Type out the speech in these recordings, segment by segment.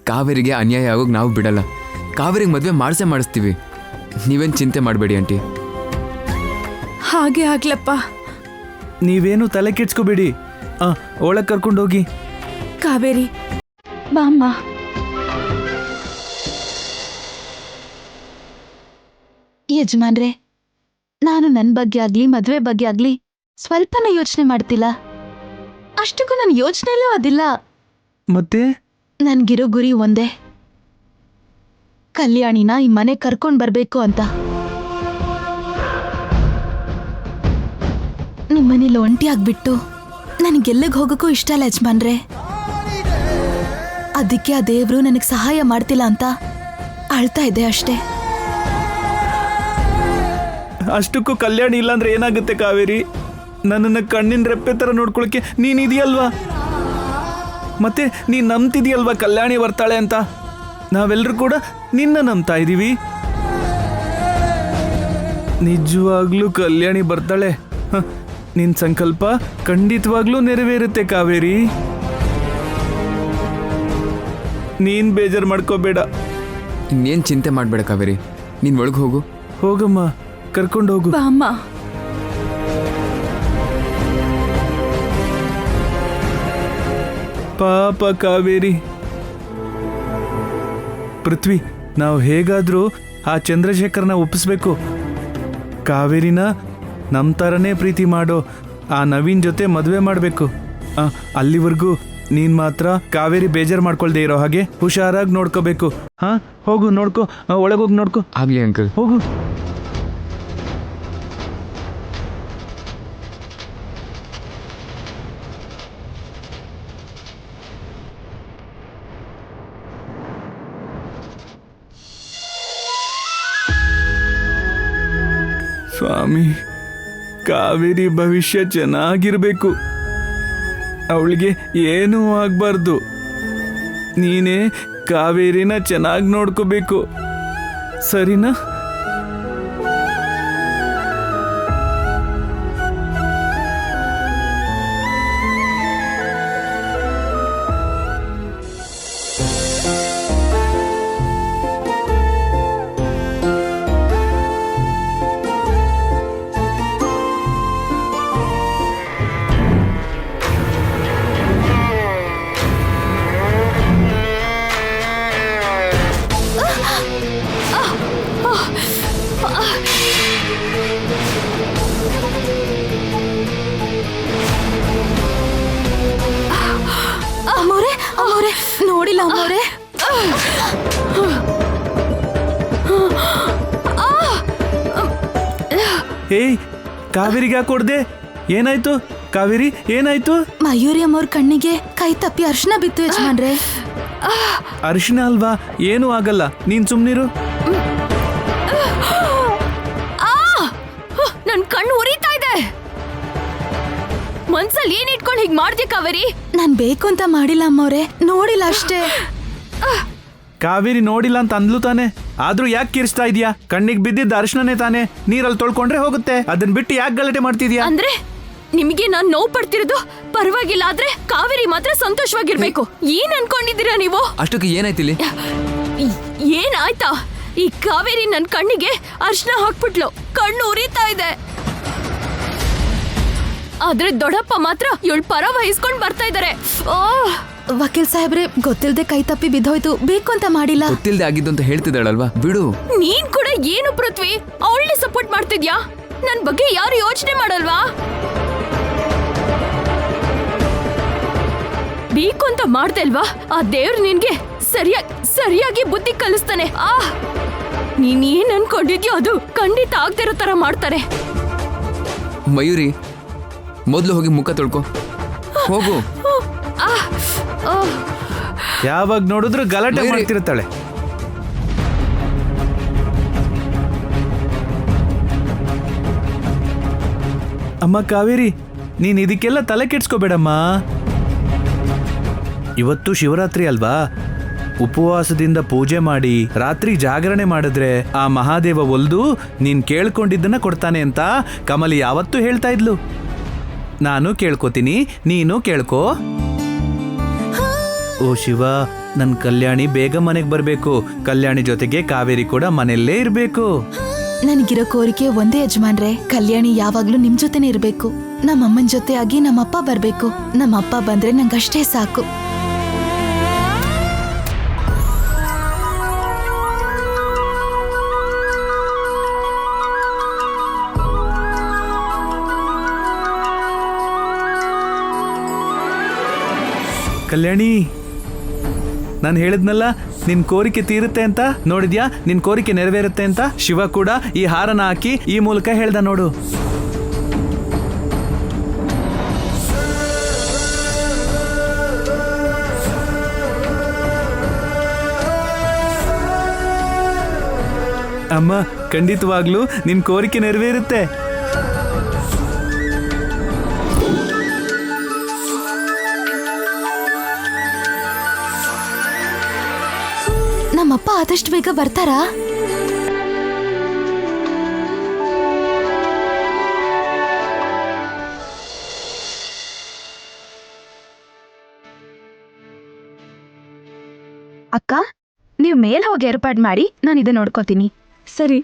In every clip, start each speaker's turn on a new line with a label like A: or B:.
A: ಕಾವೇರಿಗೆ ಅನ್ಯಾಯ ಆಗೋಗಿ ನಾವು ಬಿಡಲ್ಲ. ಕಾವೇರಿಗೆ ಮದುವೆ ಮಾಡಿಸ್ತೀವಿ. ನೀವೇನು ಚಿಂತೆ ಮಾಡಬೇಡಿ ಆಂಟಿ.
B: ಹಾಗೆ ಆಗ್ಲಪ್ಪ.
C: ನೀವೇನು ತಲೆ ಕೆಡ್ಸ್ಕೋಬೇಡಿ. ಒಳಗೆ ಕರ್ಕೊಂಡೋಗಿ.
B: ಕಾವೇರಿ ಬಾಮ್ಮ.
D: ಯಜಮಾನ್ರೆ, ನಾನು ನನ್ನ ಬಗ್ಗೆ ಆಗ್ಲಿ ಮದ್ವೆ ಬಗ್ಗೆ ಆಗ್ಲಿ ಸ್ವಲ್ಪನೂ ಯೋಚನೆ ಮಾಡ್ತಿಲ್ಲ. ಅಷ್ಟಕ್ಕೂ ನನ್ನ ಯೋಚನೆಯಲ್ಲೂ ಅದಿಲ್ಲ.
C: ಮತ್ತೆ
D: ನನ್ಗಿರೋ ಗುರಿ ಒಂದೇ, ಕಲ್ಯಾಣಿನ ಈ ಮನೆ ಕರ್ಕೊಂಡ್ ಬರ್ಬೇಕು ಅಂತ. ನಿಮ್ಮನೇಲಿ ಒಂಟಿ ಆಗ್ಬಿಟ್ಟು ನನಗೆಲ್ಲಿಗೆ ಹೋಗೋಕ್ಕೂ ಇಷ್ಟ ಇಲ್ಲ ಯಜಮಾನ್ರೆ. ಅದಕ್ಕೆ ಆ ದೇವ್ರು ನನಗೆ ಸಹಾಯ ಮಾಡ್ತಿಲ್ಲ ಅಂತ ಅಳ್ತಾ ಇದೆ ಅಷ್ಟೇ.
C: ಅಷ್ಟಕ್ಕೂ ಕಲ್ಯಾಣಿ ಇಲ್ಲಾಂದ್ರೆ ಏನಾಗುತ್ತೆ ಕಾವೇರಿ? ನನ್ನನ್ನು ಕಣ್ಣಿನ ರೆಪ್ಪೆ ಥರ ನೋಡ್ಕೊಳಕ್ಕೆ ನೀನಿದೆಯಲ್ವಾ? ಮತ್ತೆ ನೀನು ನಂಬ್ತಿದೆಯಲ್ವಾ ಕಲ್ಯಾಣಿ ಬರ್ತಾಳೆ ಅಂತ? ನಾವೆಲ್ಲರೂ ಕೂಡ ನಿನ್ನ ನಂಬ್ತಾ ಇದ್ದೀವಿ. ನಿಜವಾಗ್ಲೂ ಕಲ್ಯಾಣಿ ಬರ್ತಾಳೆ. ನಿನ್ನ ಸಂಕಲ್ಪ ಖಂಡಿತವಾಗ್ಲೂ ನೆರವೇರುತ್ತೆ ಕಾವೇರಿ. ನೀನು ಬೇಜಾರು ಮಾಡ್ಕೋಬೇಡ.
A: ಇನ್ನೇನು ಚಿಂತೆ ಮಾಡಬೇಡ ಕಾವೇರಿ. ನೀನು ಒಳಗೆ ಹೋಗು.
C: ಹೋಗಮ್ಮ, ಕರ್ಕೊಂಡು ಹೋಗು.
B: ಬಾಮ್ಮ.
C: ಪಾಪ ಕಾವೇರಿ. ಪೃಥ್ವಿ, ನಾವು ಹೇಗಾದ್ರೂ ಆ ಚಂದ್ರಶೇಖರ್ನ ಒಪ್ಪಿಸ್ಬೇಕು. ಕಾವೇರಿನ ನಮ್ಮ ಥರನೇ ಪ್ರೀತಿ ಮಾಡೋ ಆ ನವೀನ್ ಜೊತೆ ಮದುವೆ ಮಾಡಬೇಕು. ಅಲ್ಲಿವರೆಗೂ ನೀನು ಮಾತ್ರ ಕಾವೇರಿ ಬೇಜಾರು ಮಾಡ್ಕೊಳ್ದೇ ಇರೋ ಹಾಗೆ ಹುಷಾರಾಗಿ ನೋಡ್ಕೋಬೇಕು. ಹೋಗು, ನೋಡ್ಕೋ, ಒಳಗೋಗಿ ನೋಡ್ಕೋ.
A: ಆಗಲಿ ಅಂಕಲ್,
C: ಹೋಗು. ಸ್ವಾಮಿ, ಕಾವೇರಿ ಭವಿಷ್ಯ ಚೆನ್ನಾಗಿರ್ಬೇಕು. ಅವಳಿಗೆ ಏನೂ ಆಗಬಾರ್ದು. ನೀನೇ ಕಾವೇರಿನ ಚೆನ್ನಾಗಿ ನೋಡ್ಕೋಬೇಕು, ಸರಿನಾ?
D: ನೋಡಿಲ್ಲ ಅಮ್ಮೋರೆ.
C: ಏಯ್, ಕಾವೇರಿಗೆ ಯಾಕೆ ಕೊಡ್ದೆ? ಏನಾಯ್ತು ಕಾವೇರಿ, ಏನಾಯ್ತು?
D: ಮಯೂರಿ ಅಮ್ಮವ್ರ ಕಣ್ಣಿಗೆ ಕೈ ತಪ್ಪಿ ಅರ್ಶನ ಬಿತ್ತು ಯಜಮಾನ್ರೆ.
C: ಅರಿಶಿನ ಅಲ್ವಾ, ಏನೂ ಆಗಲ್ಲ, ನೀನ್ ಸುಮ್ನಿರು.
B: ನನ್ ಕಣ್ಣು ಉರಿತಾ ಇದೆ. ಮನ್ಸಲ್ಲಿ ಏನ್ ಇಟ್ಕೊಂಡು ಹೀಗ್ ಮಾಡ್ದೆ ಕಾವೇರಿ?
D: ನಾನ್ ಬೇಕು ಅಂತ ಮಾಡಿಲ್ಲ ಅಮ್ಮವ್ರೆ, ನೋಡಿಲ್ಲ ಅಷ್ಟೇ.
C: ಕಾವೇರಿ ನೋಡಿಲ್ಲ ಅಂತ ಅಂದ್ಲು ತಾನೆ, ಆದ್ರೂ ಯಾಕೆ ಕಿರ್ಸ್ತಾ ಇದೀಯಾ? ಕಣ್ಣಿಗೆ ಬಿದ್ದಿದ್ದ ಅರಿಶಿನೇ ತಾನೆ, ನೀರಲ್ಲಿ ತೊಳ್ಕೊಂಡ್ರೆ ಹೋಗುತ್ತೆ. ಅದನ್ನ ಬಿಟ್ಟು ಯಾಕೆ ಗಲಾಟೆ ಮಾಡ್ತಿದ್ಯಾ?
B: ಅಂದ್ರೆ ನಿಮಗೆ ನಾನ್ ನೋವು ಪಡ್ತಿರೋದು ಪರವಾಗಿಲ್ಲ, ಆದ್ರೆ ಕಾವೇರಿ ಮಾತ್ರ ಸಂತೋಷವಾಗಿರ್ಬೇಕು. ಏನ್ ಅನ್ಕೊಂಡಿದ್ದೀರಾ ನೀವು?
A: ಅಷ್ಟಕ್ಕೆ ಏನಾಯ್ತಿಲ್ಲಿ?
B: ಏನಾಯ್ತಾ? ಈ ಕಾವೇರಿ ನನ್ ಕಣ್ಣಿಗೆ ಅರ್ಶನ ಹಾಕ್ಬಿಟ್ಲು, ಕಣ್ಣು ಉರಿತಾ ಇದೆ. ಆದ್ರೆ ದೊಡ್ಡಪ್ಪ ಮಾತ್ರ ಇವಳು ಪರ ವಹಿಸ್ಕೊಂಡ್ ಬರ್ತಾ ಇದಾರೆ.
D: ವಕೀಲ್ ಸಾಹೇಬ್ರೆ, ಗೊತ್ತಿಲ್ದೆ ಕೈ ತಪ್ಪಿ ಬಿದ್ದೋಯ್ತು, ಬೇಕು ಅಂತ ಮಾಡಿಲ್ಲ.
A: ಗೊತ್ತಿಲ್ದೆ ಆಗಿದ್ದು ಅಂತ ಹೇಳ್ತಿದ್ದಾಳಲ್ವಾ, ಬಿಡು.
B: ನೀನ್ ಕೂಡ ಏನು ಪೃಥ್ವಿ ಅವಳನ್ನೇ ಸಪೋರ್ಟ್ ಮಾಡ್ತಿದ್ಯಾ? ನನ್ ಬಗ್ಗೆ ಯಾರು ಯೋಚನೆ ಮಾಡಲ್ವಾ? ಬೇಕು ಅಂತ ಮಾಡ್ದಲ್ವಾ? ಆ ದೇವ್ರು ನಿನ್ಗೆ ಸರಿಯಾಗಿ ಬುದ್ಧಿ ಕಲಿಸ್ತಾನೆ. ನೀನ್ ಏನ್ ಅನ್ಕೊಂಡಿದ್ಯೋ ಅದು ಖಂಡಿತ ಆಗ್ದಿರೋ ತರ ಮಾಡ್ತಾರೆ.
A: ಮಯೂರಿ, ಮೊದಲು ಹೋಗಿ ಮುಖ ತೊಳ್ಕೊ, ಹೋಗು.
C: ಯಾವಾಗ ನೋಡಿದ್ರು ಗಲಾಟೆ ಮಾಡ್ತಿರ್ತಾಳೆ. ಅಮ್ಮ ಕಾವೇರಿ, ನೀನ್ ಇದಕ್ಕೆಲ್ಲ ತಲೆ ಕೆಡ್ಸ್ಕೋಬೇಡಮ್ಮ. ಇವತ್ತು ಶಿವರಾತ್ರಿ ಅಲ್ವಾ, ಉಪವಾಸದಿಂದ ಪೂಜೆ ಮಾಡಿ ರಾತ್ರಿ ಜಾಗರಣೆ ಮಾಡಿದ್ರೆ ಆ ಮಹಾದೇವ ಒಲ್ದು ನೀನ್ ಕೇಳ್ಕೊಂಡಿದ್ದನ್ನ ಕೊಡ್ತಾನೆ ಅಂತ ಕಮಲಿ ಯಾವತ್ತೂ ಹೇಳ್ತಾ ಇದ್ಲು. ನಾನು ಕೇಳ್ಕೊತೀನಿ, ನೀನು ಕೇಳ್ಕೋ. ಓ ಶಿವ, ನನ್ ಕಲ್ಯಾಣಿ ಬೇಗ ಮನೆಗೆ ಬರ್ಬೇಕು. ಕಲ್ಯಾಣಿ ಜೊತೆಗೆ ಕಾವೇರಿ ಕೂಡ ಮನೆಯಲ್ಲೇ ಇರ್ಬೇಕು.
D: ನನಗಿರೋ ಕೋರಿಕೆ ಒಂದೇ ಯಜಮಾನ್ರೆ, ಕಲ್ಯಾಣಿ ಯಾವಾಗ್ಲೂ ನಿಮ್ ಜೊತೆನೆ ಇರ್ಬೇಕು. ನಮ್ಮಮ್ಮನ್ ಜೊತೆ ಆಗಿ ನಮ್ಮಪ್ಪ ಬರ್ಬೇಕು. ನಮ್ಮಪ್ಪ ಬಂದ್ರೆ ನಂಗಷ್ಟೇ ಸಾಕು.
C: ಕಲ್ಯಾಣಿ, ನಾನು ಹೇಳಿದ್ನಲ್ಲ ನಿನ್ ಕೋರಿಕೆ ತೀರುತ್ತೆ ಅಂತ. ನೋಡಿದ್ಯಾ, ನಿನ್ ಕೋರಿಕೆ ನೆರವೇರುತ್ತೆ ಅಂತ. ಶಿವ ಕೂಡ ಈ ಹಾರನ ಹಾಕಿ ಈ ಮೂಲಕ ಹೇಳ್ದ ನೋಡು. ಅಮ್ಮ, ಖಂಡಿತವಾಗ್ಲೂ ನಿನ್ ಕೋರಿಕೆ ನೆರವೇರುತ್ತೆ.
D: ನಮ್ಮಪ್ಪ ಆದಷ್ಟು ಬೇಗ ಬರ್ತಾರಾ?
E: ಅಕ್ಕ, ನೀವು ಮೇಲ್ ಹೋಗಿ ಏರ್ಪಾಡು ಮಾಡಿ, ನಾನು ಇದು ನೋಡ್ಕೋತೀನಿ.
B: ಸರಿ.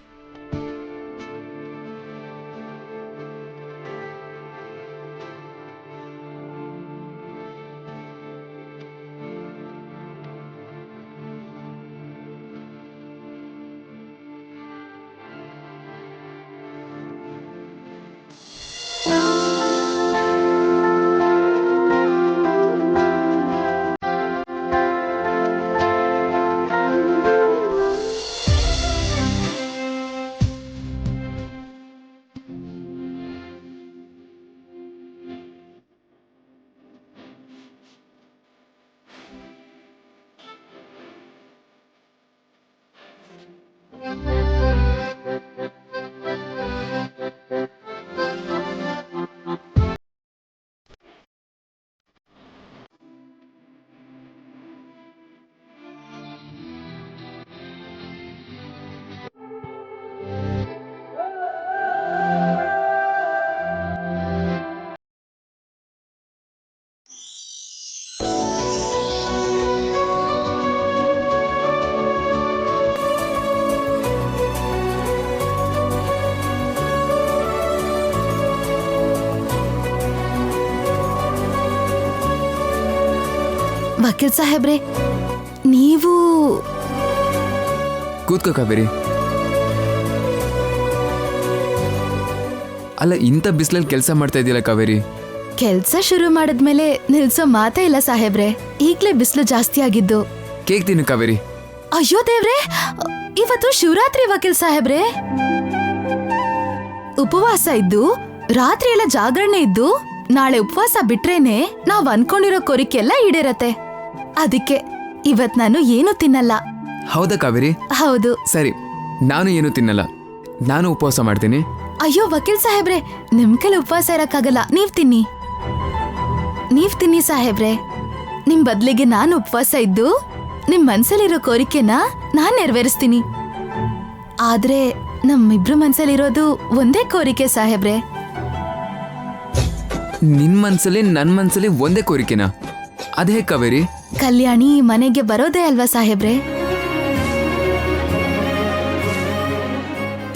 D: ವಕೀಲ್ ಸಾಹೇಬ್ರೆ, ನೀವು
A: ಕೂತ್ಕೋ ಕಾವೇರಿ. ಅಲ್ಲ, ಇಂಥ ಬಿಸಿಲಲ್ಲಿ ಕೆಲಸ ಮಾಡ್ತಾ ಇದೆಯಲ್ಲ ಕಾವೇರಿ.
D: ಕೆಲ್ಸ ಶುರು ಮಾಡಿದ್ಮೇಲೆ ನಿಲ್ಸೋ ಮಾತೇ ಇಲ್ಲ ಸಾಹೇಬ್ರೆ. ಈಗ್ಲೇ ಬಿಸಿಲು ಜಾಸ್ತಿ ಆಗಿದ್ದು.
A: ಕೇಕ್ ತಿನ್ನು ಕಾವೇರಿ.
D: ಅಯ್ಯೋ ದೇವ್ರೆ, ಇವತ್ತು ಶಿವರಾತ್ರಿ ವಕೀಲ್ ಸಾಹೇಬ್ರೆ. ಉಪವಾಸ ಇದ್ದು ರಾತ್ರಿ ಎಲ್ಲ ಜಾಗರಣೆ ಇದ್ದು ನಾಳೆ ಉಪವಾಸ ಬಿಟ್ರೇನೆ ನಾವ್ ಅನ್ಕೊಂಡಿರೋ ಕೋರಿಕೆ ಎಲ್ಲ ಈಡೇರತ್ತೆ. ಅದಕ್ಕೆ ಇವತ್ ನಾನು ಏನು ತಿನ್ನಲ್ಲ.
A: ಹೌದಾ ಕಾವೇರಿ?
D: ಹೌದು.
A: ಸರಿ, ನಾನು ಏನು ತಿನ್ನಲ್ಲ, ನಾನು ಉಪವಾಸ ಮಾಡ್ತೀನಿ.
D: ಅಯ್ಯೋ ವಕೀಲ್ ಸಾಹೇಬ್ರೆ, ನಿಮ್ ಕೈಲಿ ಉಪವಾಸ ಇರಕ್ಕಾಗಲ್ಲ. ನೀವ್ ತಿನ್ನಿ ಸಾಹೇಬ್ರೆ. ನಿಮ್ ಬದ್ಲಿಗೆ ನಾನು ಉಪವಾಸ ಇದ್ದು ನಿಮ್ ಮನ್ಸಲ್ಲಿರೋ ಕೋರಿಕೆನ ನಾನ್ ನೆರವೇರಿಸ್ತೀನಿ. ಆದ್ರೆ ನಮ್ಮಿಬ್ರು ಮನ್ಸಲ್ಲಿರೋದು ಒಂದೇ ಕೋರಿಕೆ ಸಾಹೇಬ್ರೆ.
A: ನಿನ್ ಮನ್ಸಲ್ಲಿ ನನ್ ಮನ್ಸಲ್ಲಿ ಒಂದೇ ಕೋರಿಕೆನಾ? ಅದೇ ಕಾವೇರಿ?
D: ಕಲ್ಯಾಣಿ ಮನೆಗೆ ಬರೋದೇ ಅಲ್ವಾ ಸಾಹೇಬ್ರೆ?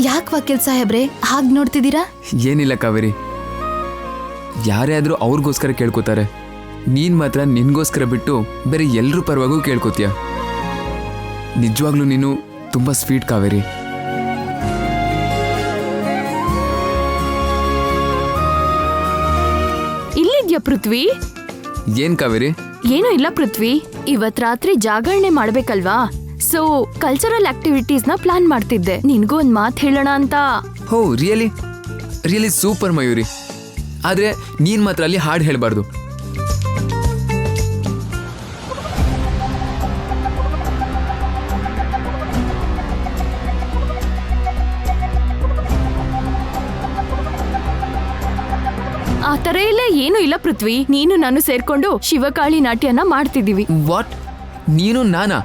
D: ಯಾಕ್ ವಕೀಲ್ ಸಾಹೇಬ್ರೆ ಹಾಗ್ ನೋಡ್ತಿದ್ದೀರಾ?
A: ಏನಿಲ್ಲ ಕಾವೇರಿ, ಯಾರೇ ಆದ್ರೂ ಅವ್ರಿಗೋಸ್ಕರ ಕೇಳ್ಕೊತಾರೆ. ನೀನ್ ಮಾತ್ರ ನಿನ್ಗೋಸ್ಕರ ಬಿಟ್ಟು ಬೇರೆ ಎಲ್ರೂ ಪರವಾಗೂ ಕೇಳ್ಕೊತೀಯ. ನಿಜವಾಗ್ಲೂ ನೀನು ತುಂಬಾ ಸ್ವೀಟ್ ಕಾವೇರಿ.
B: ಇಲ್ಲಿದ್ಯಾ ಪೃಥ್ವಿ?
A: ಏನ್ ಕಾವೇರಿ?
B: ಏನೂ ಇಲ್ಲ ಪೃಥ್ವಿ, ಇವತ್ ರಾತ್ರಿ ಜಾಗರಣೆ ಮಾಡ್ಬೇಕಲ್ವಾ, ಸೊ ಕಲ್ಚರಲ್ ಆಕ್ಟಿವಿಟೀಸ್ ನ ಪ್ಲಾನ್ ಮಾಡ್ತಿದ್ದೆ. ನಿನ್ಗೂ ಒಂದ್ ಮಾತ್ ಹೇಳೋಣ ಅಂತ.
A: ಹೋ, ರಿಯಲಿ ಸೂಪರ್ ಮಯೂರಿ. ಆದ್ರೆ ನೀನ್ ಮಾತ್ರ ಅಲ್ಲಿ ಹಾಡು ಹೇಳ್ಬಾರ್ದು.
B: ಆ ತರ ಎಲ್ಲ ಏನೂ ಇಲ್ಲ ಪೃಥ್ವಿ. ನೀನು ನಾನು ಸೇರ್ಕೊಂಡು ಶಿವಕಾಳಿ ನಾಟ್ಯನ ಮಾಡ್ತಿದೀವಿ.
A: ವಾಟ್? ನೀನು ನಾನಾ?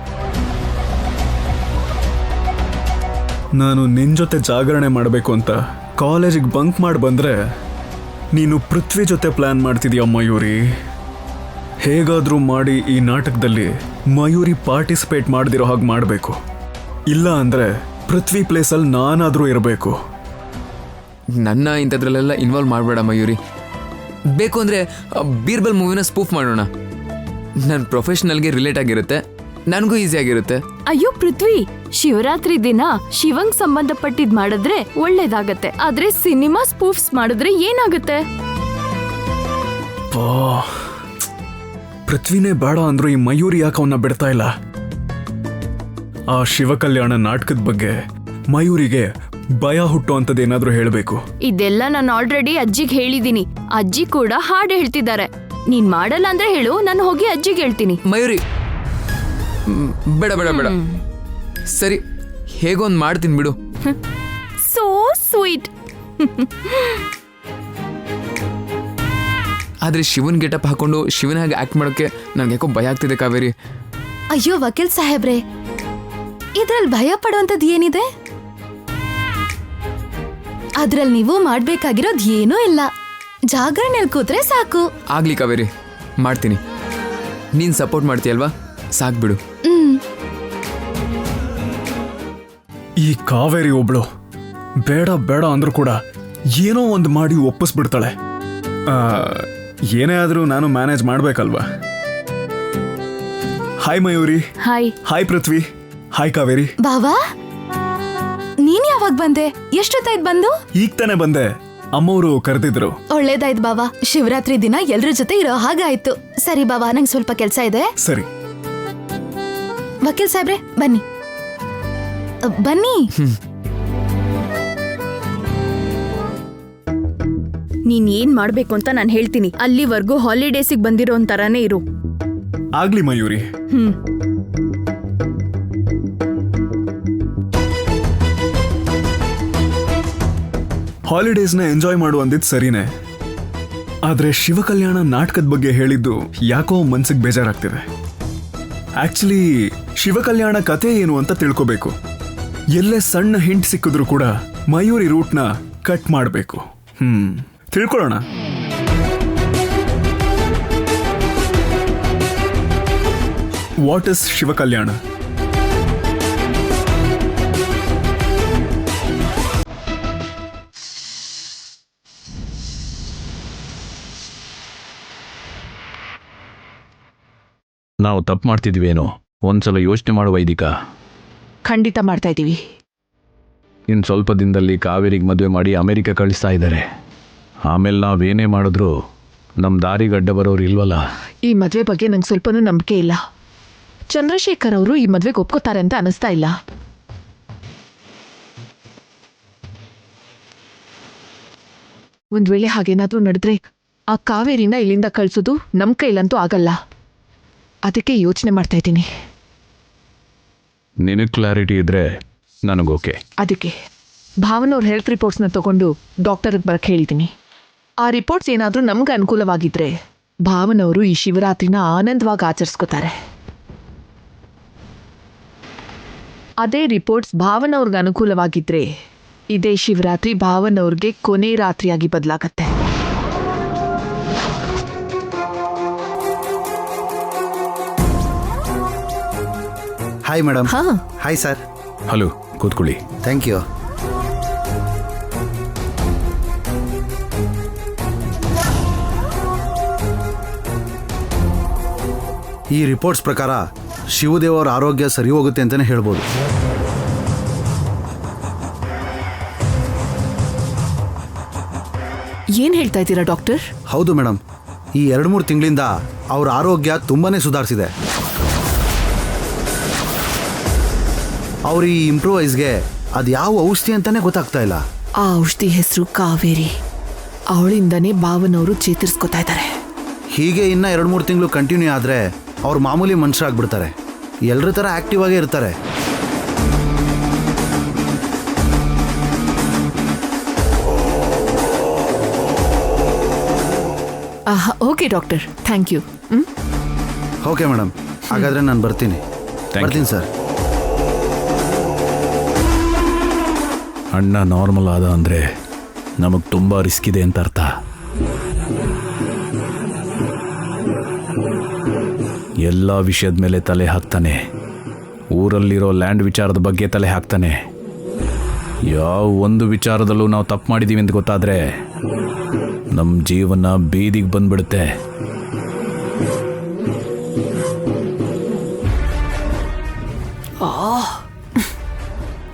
F: ನಾನು ನಿನ್ ಜೊತೆ ಜಾಗರಣೆ ಮಾಡಬೇಕು ಅಂತ ಕಾಲೇಜಿಗೆ ಬಂಕ್ ಮಾಡಿ ಬಂದ್ರೆ ನೀನು ಪೃಥ್ವಿ ಜೊತೆ ಪ್ಲಾನ್ ಮಾಡ್ತಿದೀಯ ಮಯೂರಿ. ಹೇಗಾದ್ರೂ ಮಾಡಿ ಈ ನಾಟಕದಲ್ಲಿ ಮಯೂರಿ ಪಾರ್ಟಿಸಿಪೇಟ್ ಮಾಡದಿರೋ ಹಾಗೆ ಮಾಡಬೇಕು. ಇಲ್ಲ ಅಂದ್ರೆ ಪೃಥ್ವಿ ಪ್ಲೇಸಲ್ಲಿ ನಾನಾದ್ರೂ ಇರಬೇಕು.
A: ನನ್ನ ಇಂಥದ್ರಲ್ಲೆಲ್ಲ ಇನ್ವಾಲ್ವ್ ಮಾಡಬೇಡ ಮಯೂರಿ. ಬೇಕು ಅಂದರೆ ಬೀರ್ಬಲ್ ಮೂವಿನ ಸ್ಪೂಫ್ ಮಾಡೋಣ. ನನ್ನ ಪ್ರೊಫೆಷನಲ್ಗೆ ರಿಲೇಟ್ ಆಗಿರುತ್ತೆ, ನನಗೂ ಈಸಿ ಆಗಿರುತ್ತೆ.
B: ಅಯ್ಯೋ ಪೃಥ್ವಿ, ಶಿವರಾತ್ರಿ ದಿನ ಶಿವಂಗ್ ಸಂಬಂಧಪಟ್ಟಿದ್ ಮಾಡಿದ್ರೆ ಒಳ್ಳೇದಾಗತ್ತೆ. ಆದ್ರೆ ಸಿನಿಮಾ ಸ್ಪೂಫ್ಸ್ ಮಾಡಿದ್ರೆ ಏನಾಗುತ್ತೆ?
F: ಪೃಥ್ವಿನೇ ಬೇಡ ಅಂದ್ರೂ ಈ ಮಯೂರಿ ಯಾಕೆ ಅವನ್ನ ಬಿಡ್ತಾ ಇಲ್ಲ? ಆ ಶಿವಕಲ್ಯಾಣ ನಾಟಕದ ಬಗ್ಗೆ ಮಯೂರಿಗೆ ಭಯ ಹುಟ್ಟು ಅಂತದೇನಾದ್ರೂ ಹೇಳಬೇಕು.
B: ಇದೆಲ್ಲ ನಾನು ಆಲ್ರೆಡಿ ಅಜ್ಜಿಗೆ ಹೇಳಿದೀನಿ. ಅಜ್ಜಿ ಕೂಡ ಹಾಡು ಹೇಳ್ತಿದ್ದಾರೆ. ನೀನ್ ಮಾಡಲ್ಲ ಅಂದ್ರೆ ಹೇಳು, ನಾನು ಹೋಗಿ ಅಜ್ಜಿಗೆ ಹೇಳ್ತೀನಿ.
A: ಮಯೂರಿ ಬೇಡ ಬೇಡ ಬೇಡ. ಸರಿ, ಹೇಗೊಂದು ಮಾಡ್ತೀನಿ ಬಿಡು.
B: So sweet.
A: ಆದರೆ ಶಿವನ್ ಗೆಟಪ್ ಹಾಕೊಂಡು ಶಿವನ ಹಾಗೆ ಆಕ್ಟ್ ಮಾಡೋಕ್ಕೆ ನನಗೆ ಯಾಕೋ ಭಯ ಆಗ್ತಿದೆ ಕಾವೇರಿ.
D: ಅಯ್ಯೋ ವಕೀಲ್ ಸಾಹೇಬ್ರೆ, ಇದ್ರಲ್ಲಿ ಭಯ ಪಡುವಂಥದ್ದು ಏನಿದೆ? ಅದ್ರಲ್ಲಿ ನೀವು ಮಾಡ್ಬೇಕಾಗಿರೋದು ಏನೂ ಇಲ್ಲ. ಜಾಗರಣೆಯಲ್ಲಿ ಕೂತ್ರೆ ಸಾಕು.
A: ಆಗ್ಲಿ ಕಾವೇರಿ, ಮಾಡ್ತೀನಿ. ನೀನ್ ಸಪೋರ್ಟ್ ಮಾಡ್ತೀಯಲ್ವಾ, ಸಾಕ್ಬಿಡು.
F: ಈ ಕಾವೇರಿ ಒಬ್ಳು ಬೇಡ ಬೇಡ ಅಂದ್ರೂ ಕೂಡ ಏನೋ ಒಂದು ಮಾಡಿ ಒಪ್ಪಿಸ್ಬಿಡ್ತಾಳೆ. ಏನೇ ಆದ್ರೂ ನಾನು ಮ್ಯಾನೇಜ್ ಮಾಡ್ಬೇಕಲ್ವಾ? Hi Mayuri.
B: Hi.
F: Hi Prithvi. Hi Kaveri.
D: ಬಾವಾ, ನೀನ್ ಯಾವಾಗ ಬಂದೆ? ಎಷ್ಟೊತ್ತಾಯ್ತು ಬಂದು?
F: ಈಗ ತಾನೇ ಬಂದೆ, ಅಮ್ಮವರು ಕರೆದಿದ್ರು.
D: ಒಳ್ಳೇದಾಯ್ತು ಬಾವಾ, ಶಿವರಾತ್ರಿ ದಿನ ಎಲ್ರ ಜೊತೆ ಇರೋ ಹಾಗಾಯ್ತು. ಸರಿ ಬಾವಾ, ನಂಗೆ ಸ್ವಲ್ಪ ಕೆಲ್ಸ ಇದೆ.
F: ಸರಿ
D: ವಕೀಲ್ ಸಾಹೇಬ್ರೆ, ಬನ್ನಿ ಬನ್ನಿ.
B: ನೀನ್ ಏನ್ ಮಾಡ್ಬೇಕು ಅಂತ ನಾನು ಹೇಳ್ತೀನಿ. ಅಲ್ಲಿವರೆಗೂ ಹಾಲಿಡೇಸಿಗೆ ಬಂದಿರೋ ತರಾನೇ ಇರು.
F: ಆಗ್ಲಿ ಮಯೂರಿ. ಹಾಲಿಡೇಸ್ನ ಎಂಜಾಯ್ ಮಾಡು ಅಂದಿದ್ ಸರಿನೇ, ಆದ್ರೆ ಶಿವಕಲ್ಯಾಣ ನಾಟಕದ ಬಗ್ಗೆ ಹೇಳಿದ್ದು ಯಾಕೋ ಮನ್ಸಿಗೆ ಬೇಜಾರಾಗ್ತಿದೆ. ಆಕ್ಚುಲಿ ಶಿವಕಲ್ಯಾಣ ಕತೆ ಏನು ಅಂತ ತಿಳ್ಕೋಬೇಕು. ಎಲ್ಲೇ ಸಣ್ಣ ಹಿಂಟ್ ಸಿಕ್ಕಿದ್ರು ಕೂಡ ಮಯೂರಿ ರೂಟ್ನ ಕಟ್ ಮಾಡಬೇಕು. ತಿಳ್ಕೊಳ್ಳೋಣ. What is Shivakalyana?
G: ನಾವು ತಪ್ಪು ಮಾಡ್ತಿದ್ವೇನೋ ಒಂದ್ಸಲ ಯೋಚನೆ ಮಾಡುವ ವೈದಿಕ.
H: ಖಂಡಿತ ಮಾಡ್ತಾ ಇದ್ದೀವಿ.
G: ಇನ್ನು ಸ್ವಲ್ಪ ದಿನದಲ್ಲಿ ಕಾವೇರಿಗೆ ಮದುವೆ ಮಾಡಿ ಅಮೆರಿಕ ಕಳಿಸ್ತಾ ಇದ್ದಾರೆ. ಆಮೇಲೆ ನಾವೇನೇ ಮಾಡಿದ್ರು ನಮ್ಮ ದಾರಿಗೆ ಅಡ್ಡ ಬರೋರು ಇಲ್ವಲ್ಲ.
H: ಈ ಮದುವೆ ಬಗ್ಗೆ ನಂಗೆ ಸ್ವಲ್ಪನೂ ನಂಬಿಕೆ ಇಲ್ಲ. ಚಂದ್ರಶೇಖರ್ ಅವರು ಈ ಮದುವೆಗೆ ಒಪ್ಕೋತಾರೆ ಅಂತ ಅನಿಸ್ತಾ ಇಲ್ಲ. ಒಂದ್ ವೇಳೆ ಹಾಗೇನಾದ್ರೂ ನಡೆದ್ರೆ ಆ ಕಾವೇರಿನ ಇಲ್ಲಿಂದ ಕಳಿಸೋದು ನಮ್ಮ ಕೈಲಂತೂ ಆಗಲ್ಲ. ಅದಕ್ಕೆ ಯೋಚನೆ ಮಾಡ್ತಾ ಇದ್ದೀನಿ.
G: ನಿನಗೆ ಕ್ಲಾರಿಟಿ ಇದ್ರೆ ನನಗೋಕೆ.
H: ಅದಕ್ಕೆ ಭಾವನವ್ರ ಹೆಲ್ತ್ ರಿಪೋರ್ಟ್ಸ್ನ ತಗೊಂಡು ಡಾಕ್ಟರ್ಗೆ ಬರಕ್ಕೆ ಹೇಳಿದ್ದೀನಿ. ಆ ರಿಪೋರ್ಟ್ಸ್ ಏನಾದರೂ ನಮ್ಗೆ ಅನುಕೂಲವಾಗಿದ್ದರೆ ಭಾವನವರು ಈ ಶಿವರಾತ್ರಿನ ಆನಂದವಾಗಿ ಆಚರಿಸ್ಕೋತಾರೆ. ಅದೇ ರಿಪೋರ್ಟ್ಸ್ ಭಾವನವ್ರಿಗೆ ಅನುಕೂಲವಾಗಿದ್ದರೆ ಇದೇ ಶಿವರಾತ್ರಿ ಭಾವನವ್ರಿಗೆ ಕೊನೆ ರಾತ್ರಿಯಾಗಿ ಬದಲಾಗತ್ತೆ.
I: Hi madam.
H: ಹಾಂ,
I: ಹಾಯ್ ಸರ್.
G: ಹಲೋ, ಕೂತ್ಕೊಳ್ಳಿ.
I: Thank you. ಈ ರಿಪೋರ್ಟ್ಸ್ ಪ್ರಕಾರ ಶಿವದೇವ್ ಅವರ ಆರೋಗ್ಯ ಸರಿ ಹೋಗುತ್ತೆ ಅಂತಲೇ ಹೇಳ್ಬೋದು.
H: ಏನು ಹೇಳ್ತಾ ಇದ್ದೀರಾ ಡಾಕ್ಟರ್?
I: ಹೌದು ಮೇಡಮ್, ಈ 2-3 ತಿಂಗಳಿಂದ ಅವ್ರ ಆರೋಗ್ಯ ತುಂಬಾ ಸುಧಾರಿಸಿದೆ. ಅವ್ರ ಈ ಇಂಪ್ರೂವೈಸ್ಗೆ ಅದು ಯಾವ ಔಷಧಿ ಅಂತಾನೆ ಗೊತ್ತಾಗ್ತಾ ಇಲ್ಲ.
H: ಆ ಔಷಧಿ ಹೆಸರು ಕಾವೇರಿ. ಅವಳಿಂದನೇ ಭಾವನವರು ಚೇತರಿಸ್ಕೊತಾ ಇದ್ದಾರೆ.
I: ಹೀಗೆ ಇನ್ನು 2-3 ತಿಂಗಳು ಕಂಟಿನ್ಯೂ ಆದರೆ ಅವ್ರು ಮಾಮೂಲಿ ಮನುಷ್ಯರಾಗ್ಬಿಡ್ತಾರೆ. ಎಲ್ಲರ ಥರ ಆ್ಯಕ್ಟಿವ್ ಆಗೇ ಇರ್ತಾರೆ.
H: Okay doctor, thank you.
I: Okay madam, ಹಾಗಾದರೆ ನಾನು ಬರ್ತೀನಿ. ಬರ್ತೀನಿ ಸರ್.
G: ಅಣ್ಣ ನಾರ್ಮಲ್ ಆದ ಅಂದರೆ ನಮಗೆ ತುಂಬ ರಿಸ್ಕ್ ಇದೆ ಅಂತ ಅರ್ಥ. ಎಲ್ಲ ವಿಷಯದ ಮೇಲೆ ತಲೆ ಹಾಕ್ತಾನೆ. ಊರಲ್ಲಿರೋ ಲ್ಯಾಂಡ್ ವಿಚಾರದ ಬಗ್ಗೆ ತಲೆ ಹಾಕ್ತಾನೆ. ಯಾವ ಒಂದು ವಿಚಾರದಲ್ಲೂ ನಾವು ತಪ್ಪು ಮಾಡಿದ್ದೀವಿ ಅಂತ ಗೊತ್ತಾದರೆ ನಮ್ಮ ಜೀವನ ಬೀದಿಗೆ ಬಂದ್ಬಿಡುತ್ತೆ.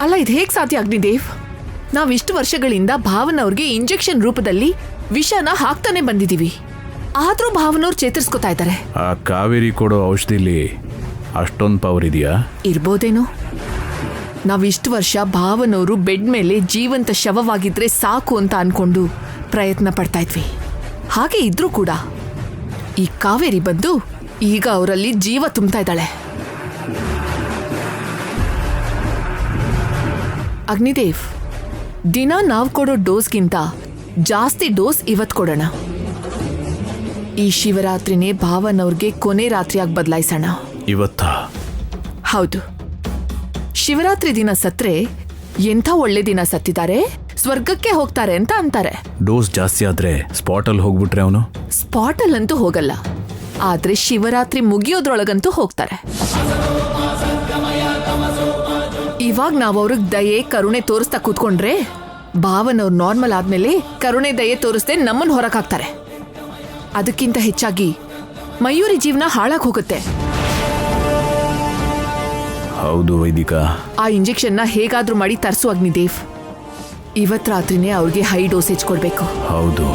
H: ಅಲ್ಲ, ಇದು ಹೇಗೆ ಸಾಧ್ಯ ಅಗ್ನಿದೇವ್? ನಾವಿಷ್ಟು ವರ್ಷಗಳಿಂದ ಭಾವನವ್ರಿಗೆ ಇಂಜೆಕ್ಷನ್ ರೂಪದಲ್ಲಿ ವಿಷನ ಹಾಕ್ತಾನೆ ಬಂದಿದ್ದೀವಿ. ಆದರೂ ಭಾವನವ್ರು ಚೇತರಿಸ್ಕೊತಾ ಇದ್ದಾರೆ.
G: ಆ ಕಾವೇರಿ ಕೊಡೋ ಔಷಧಿಲಿ ಅಷ್ಟೊಂದು ಪವರ್ ಇದೆಯಾ?
H: ಇರ್ಬೋದೇನೋ. ನಾವಿಷ್ಟು ವರ್ಷ ಭಾವನವರು ಬೆಡ್ ಮೇಲೆ ಜೀವಂತ ಶವವಾಗಿದ್ರೆ ಸಾಕು ಅಂತ ಅನ್ಕೊಂಡು ಪ್ರಯತ್ನ ಪಡ್ತಾ ಇದ್ವಿ. ಹಾಗೆ ಇದ್ರೂ ಕೂಡ ಈ ಕಾವೇರಿ ಬಂದು ಈಗ ಅವರಲ್ಲಿ ಜೀವ ತುಂಬ್ತಾ ಇದ್ದಾಳೆ. ಅಗ್ನಿದೇವ್, ದಿನ ನಾವು ಕೊಡೋ ಡೋಸ್ಗಿಂತ ಜಾಸ್ತಿ ಡೋಸ್ ಇವತ್ತು ಕೊಡೋಣ. ಈ ಶಿವರಾತ್ರಿನೇ ಭಾವನವ್ರಿಗೆ ಕೊನೆ ರಾತ್ರಿಯಾಗಿ ಬದಲಾಯಿಸೋಣ.
G: ಇವತ್ತ?
H: ಹೌದು. ಶಿವರಾತ್ರಿ ದಿನ ಸತ್ರೆ ಎಂಥ ಒಳ್ಳೆ ದಿನ ಸತ್ತಿದ್ದಾರೆ, ಸ್ವರ್ಗಕ್ಕೆ ಹೋಗ್ತಾರೆ ಅಂತ ಅಂತಾರೆ.
G: ಡೋಸ್ ಜಾಸ್ತಿ ಆದ್ರೆ ಸ್ಪಾಟಲ್ಲಿ ಹೋಗ್ಬಿಟ್ರೆ ಅವನು?
H: ಸ್ಪಾಟಲ್ಲಂತೂ ಹೋಗಲ್ಲ, ಆದ್ರೆ ಶಿವರಾತ್ರಿ ಮುಗಿಯೋದ್ರೊಳಗಂತೂ ಹೋಗ್ತಾರೆ. ಇವಾಗ ನಾವು ಅವ್ರಿಗೆ ದಯೆ ಕರುಣೆ ತೋರಿಸ್ತಾ ಕೂತ್ಕೊಂಡ್ರೆ ಭಾವನವ್ರು ನಾರ್ಮಲ್ ಆದ್ಮೇಲೆ ಕರುಣೆ ದಯೆ ತೋರಿಸ್ದೆ ನಮ್ಮನ್ನು ಹೊರಕಾಕ್ತಾರೆ. ಅದಕ್ಕಿಂತ ಹೆಚ್ಚಾಗಿ ಮಯೂರಿ ಜೀವನ ಹಾಳಾಗಿ ಹೋಗುತ್ತೆ.
G: ಹೌದು ವೈದಿಕ.
H: ಆ ಇಂಜೆಕ್ಷನ್ನ ಹೇಗಾದ್ರೂ ಮಾಡಿ ತರಿಸು ಅಗ್ನಿದೇವ್. ಇವತ್ತು ರಾತ್ರಿನೇ ಅವ್ರಿಗೆ ಹೈ ಡೋಸೇಜ್ ಕೊಡ್ಬೇಕು.
G: ಹೌದು.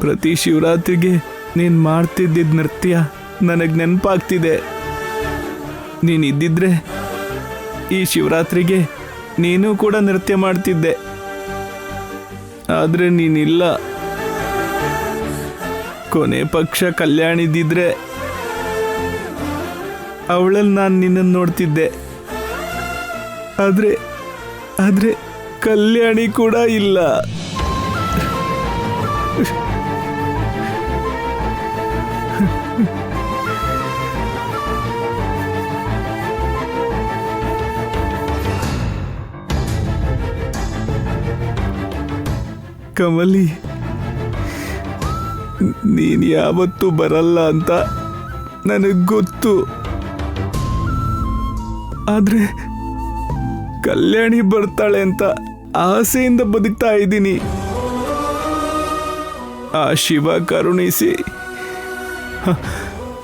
C: ಪ್ರತಿ ಶಿವರಾತ್ರಿಗೆ ನೀನು ಮಾಡ್ತಿದ್ದಿದ್ದ ನೃತ್ಯ ನನಗೆ ನೆನಪಾಗ್ತಿದೆ. ನೀನು ಇದ್ದಿದ್ರೆ ಈ ಶಿವರಾತ್ರಿಗೆ ನೀನು ಕೂಡ ನೃತ್ಯ ಮಾಡ್ತಿದ್ದೆ. ಆದರೆ ನೀನಿಲ್ಲ. ಕೊನೆ ಪಕ್ಷ ಕಲ್ಯಾಣಿ ಇದ್ದಿದ್ರೆ ಅವಳಲ್ಲಿ ನಾನು ನಿನ್ನನ್ನು ನೋಡ್ತಿದ್ದೆ. ಆದರೆ ಕಲ್ಯಾಣಿ ಕೂಡ ಇಲ್ಲ. ಕಮಲಿ, ನೀನು ಯಾವತ್ತೂ ಬರಲ್ಲ ಅಂತ ನನಗೆ ಗೊತ್ತು. ಆದ್ರೆ ಕಲ್ಯಾಣಿ ಬರ್ತಾಳೆ ಅಂತ ಆಸೆಯಿಂದ ಬದುಕ್ತಾ ಇದ್ದೀನಿ. ಆ ಶಿವ ಕರುಣಿಸಿ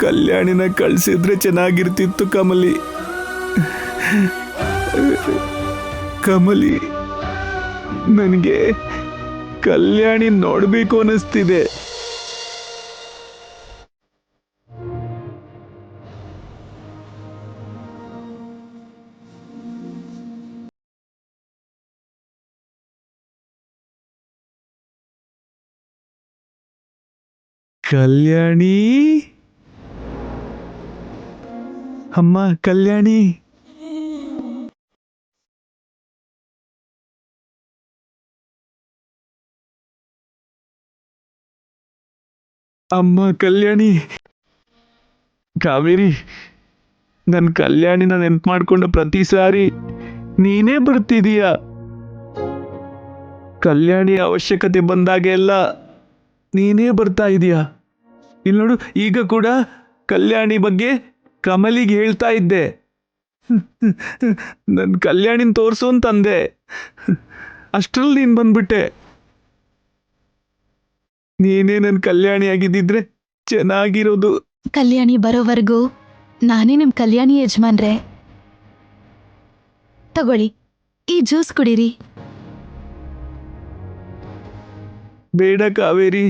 C: ಕಲ್ಯಾಣಿನ ಕಳಿಸಿದ್ರೆ ಚೆನ್ನಾಗಿರ್ತಿತ್ತು ಕಮಲಿ. ಕಮಲಿ, ನನಗೆ ಕಲ್ಯಾಣಿ ನೋಡಬೇಕು ಅನ್ನಿಸ್ತಿದೆ. ಕಲ್ಯಾಣಿ, ಅಮ್ಮ ಕಲ್ಯಾಣಿ. ಅಮ್ಮ ಕಲ್ಯಾಣಿ. ಕಾವೇರಿ, ನನ್ನ ಕಲ್ಯಾಣಿನ ನೆನ್ಪು ಮಾಡ್ಕೊಂಡ ಪ್ರತಿ ಸಾರಿ ನೀನೇ ಬರ್ತಿದೀಯ. ಕಲ್ಯಾಣಿ ಅವಶ್ಯಕತೆ ಬಂದಾಗೆಲ್ಲ ನೀನೇ ಬರ್ತಾ ಇದೀಯ. ಇಲ್ಲಿ ನೋಡು, ಈಗ ಕೂಡ ಕಲ್ಯಾಣಿ ಬಗ್ಗೆ ಕಮಲಿಗೆ ಹೇಳ್ತಾ ಇದ್ದೆ. ನನ್ನ ಕಲ್ಯಾಣಿನ ತೋರಿಸು ಅಂತಂದೆ. ಅಷ್ಟರಲ್ಲಿ ನೀನು ಬಂದ್ಬಿಟ್ಟೆ. ನೀನೇ ನನ್ನ ಕಲ್ಯಾಣಿ ಆಗಿದ್ದಿದ್ರೆ ಚೆನ್ನಾಗಿರೋದು.
D: ಕಲ್ಯಾಣಿ ಬರೋವರೆಗೂ ನಾನೇ ನಿಮ್ ಕಲ್ಯಾಣಿ ಯಜಮಾನ್ರೆ. ತಗೊಳ್ಳಿ, ಈ ಜ್ಯೂಸ್ ಕುಡೀರಿ.
C: ಬೇಡ ಕಾವೇರಿ,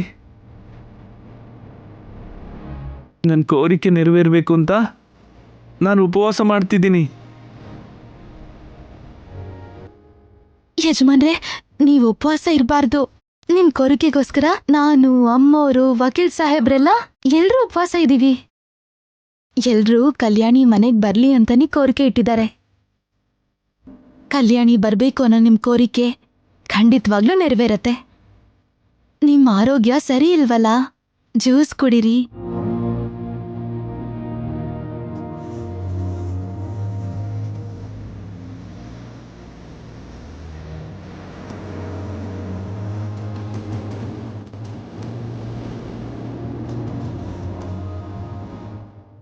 C: ನನ್ನ ಕೋರಿಕೆ ನೆರವೇರಬೇಕು ಅಂತ ನಾನು ಉಪವಾಸ ಮಾಡ್ತಿದ್ದೀನಿ.
D: ಯಜಮಾನ್ರೆ, ನೀವು ಉಪವಾಸ ಇರಬಾರ್ದು. ನಿಮ್ ಕೋರಿಕೆಗೋಸ್ಕರ ನಾನು, ಅಮ್ಮೋರು, ವಕೀಲ್ ಸಾಹೇಬ್ರೆಲ್ಲ ಎಲ್ರೂ ಉಪವಾಸ ಇದೀವಿ. ಎಲ್ರೂ ಕಲ್ಯಾಣಿ ಮನೆಗ್ ಬರ್ಲಿ ಅಂತಾನೆ ಕೋರಿಕೆ ಇಟ್ಟಿದ್ದಾರೆ. ಕಲ್ಯಾಣಿ ಬರ್ಬೇಕು ಅನ್ನೋ ನಿಮ್ ಕೋರಿಕೆ ಖಂಡಿತವಾಗ್ಲೂ ನೆರವೇರತ್ತೆ. ನಿಮ್ ಆರೋಗ್ಯ ಸರಿ ಇಲ್ವಲ್ಲ, ಜ್ಯೂಸ್ ಕುಡಿರಿ.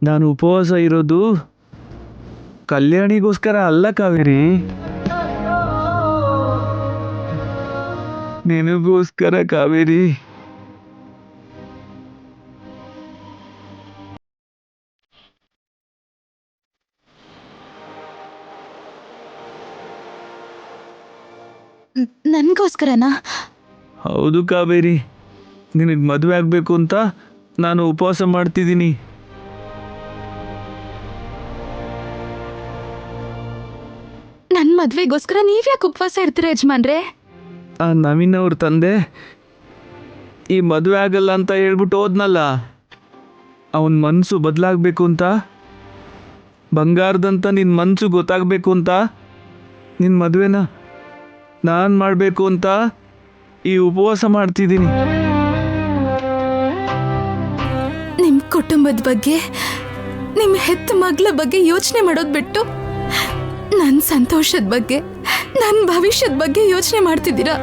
C: ನಾನು ಉಪವಾಸ ಇರೋದು ಕಲ್ಯಾಣಿಗೋಸ್ಕರ ಅಲ್ಲ ಕಾವೇರಿ, ನಿನಗೋಸ್ಕರ ಕಾವೇರಿ.
D: ನನ್ಗೋಸ್ಕರನಾ?
C: ಹೌದು ಕಾವೇರಿ, ನಿನಗೆ ಮದುವೆ ಆಗಬೇಕು ಅಂತ ನಾನು ಉಪವಾಸ ಮಾಡ್ತಿದ್ದೀನಿ.
D: ನನ್ ಮದ್ವೆಗೋಸ್ಕರ ನೀವ್ಯಾಕೆ ಉಪವಾಸ ಇರ್ತೀರ ಯಜಮಾನ್ರೆ?
C: ಆ ನವೀನ್ ಅವ್ರ ತಂದೆ ಈ ಮದುವೆ ಆಗಲ್ಲ ಅಂತ ಹೇಳ್ಬಿಟ್ಟು ಹೋದ್ನಲ್ಲ, ಅವನ ಮನಸ್ಸು ಬದಲಾಗಬೇಕು ಅಂತ, ಬಂಗಾರದಂತ ನಿನ್ನ ಮನಸ್ಸು ಗೊತ್ತಾಗಬೇಕು ಅಂತ, ನಿನ್ನ ಮದುವೆನ ನಾನು ಮಾಡಬೇಕು ಅಂತ ಈ ಉಪವಾಸ ಮಾಡ್ತಿದ್ದೀನಿ.
D: ನಿಮ್ ಕುಟುಂಬದ ಬಗ್ಗೆ, ನಿಮ್ ಹೆತ್ತ ಮಗಳ ಬಗ್ಗೆ ಯೋಚನೆ ಮಾಡೋದು ಬಿಟ್ಟು ನನ್ನ ಸಂತೋಷದ ಬಗ್ಗೆ, ನನ್ನ ಭವಿಷ್ಯದ ಬಗ್ಗೆ ಯೋಚನೆ ಮಾಡ್ತಿದ್ದೀರಾ?